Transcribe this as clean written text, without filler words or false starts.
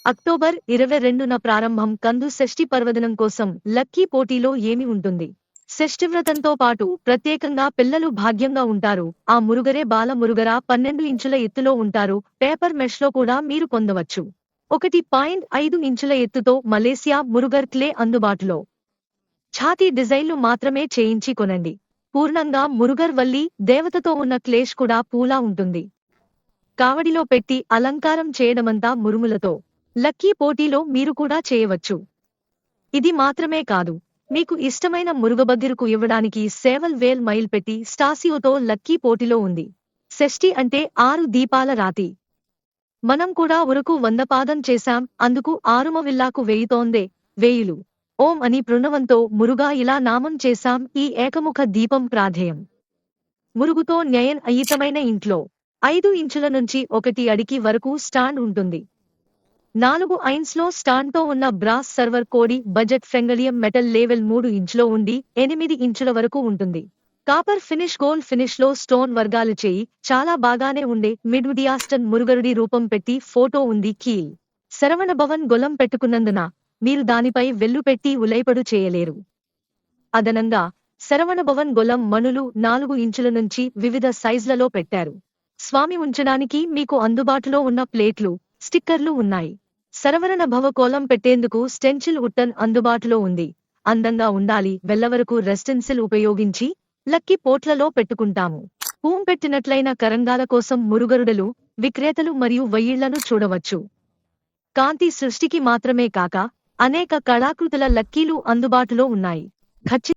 October 22న ప్రారంభం కందు షష్ఠి పర్వదినం కోసం లక్కీ పోటీలో ఏమి ఉంటుంది? షష్ఠి వ్రతంతో పాటు ప్రత్యేకంగా పిల్లలు భాగ్యంగా ఉంటారు. ఆ మురుగరే బాల మురుగరా 12 ఇంచుల ఎత్తులో ఉంటారు. పేపర్ మెష్లో కూడా మీరు పొందవచ్చు. 1.5 ఇంచుల ఎత్తుతో మలేసియా మురుగర్ క్లే అందుబాటులో. ఛాతీ డిజైన్లు మాత్రమే చేయించి కొనండి. పూర్ణంగా మురుగర్ వల్లి దేవతతో ఉన్న క్లేష్ కూడా పూలా ఉంటుంది. కావడిలో పెట్టి అలంకారం చేయడమంతా మురుములతో. లక్కీ పోటీలో మీరు కూడా చేయవచ్చు. ఇది మాత్రమే కాదు, మీకు ఇష్టమైన మురుగబగ్గిరకు ఇవ్వడానికి సేవల్ వేల్ మైల్ పెట్టి స్టాసియోతో లక్కీ పోటీలో ఉంది. షష్ఠి అంటే 6 దీపాల రాతి. మనం కూడా ఉరకు 100 పాదం చేశాం. అందుకు ఆరుమవిల్లాకు వేయుతోందే వేయులు. ఓం అని ప్రణవంతో మురుగా ఇలా నామం చేశాం. ఈ ఏకముఖ దీపం ప్రాధేయం. మురుగుతో న్యయన్ అయితమైన ఇంట్లో 5 ఇంచుల నుంచి 1 అడికి వరకు స్టాండ్ ఉంటుంది. 4 ఐన్స్లో స్టాండ్తో ఉన్న బ్రాస్ సర్వర్ కోడి బడ్జెట్ ఫ్రెంగలియం మెటల్ లెవెల్ 3 ఇంచులో ఉండి 8 ఇంచుల వరకు ఉంటుంది. కాపర్ ఫినిష్ గోల్డ్ ఫినిష్లో స్టోన్ వర్గాలు చేయి చాలా బాగానే ఉండే మిడ్విడియాస్టన్ మురుగరుడి రూపం పెట్టి ఫోటో ఉంది. కీల్ శరవణ భవన్ గొలం పెట్టుకున్నందున మీరు దానిపై వెల్లు పెట్టి ఉలైపడు చేయలేరు. అదనంగా శరవణ భవన్ గొలం మణులు 4 ఇంచుల నుంచి వివిధ సైజ్లలో పెట్టారు. స్వామి ఉంచడానికి మీకు అందుబాటులో ఉన్న ప్లేట్లు, స్టిక్కర్లు ఉన్నాయి. శరవణ భవ కోలం పెట్టేందుకు స్టెన్సిల్ ఉట్టన్ అందుబాటులో ఉంది. అందంగా ఉండాలి వెల్లవరకు రెస్టెన్సిల్ ఉపయోగించి లక్కీ పోట్లలో పెట్టుకుంటాము. పెట్టినట్లయిన కరంగాల కోసం మురుగరుడలు, విక్రేతలు మరియు వయ్యిళ్లను చూడవచ్చు. కాంతి సృష్టికి మాత్రమే కాక అనేక కళాకృతుల లక్కీలు అందుబాటులో ఉన్నాయి.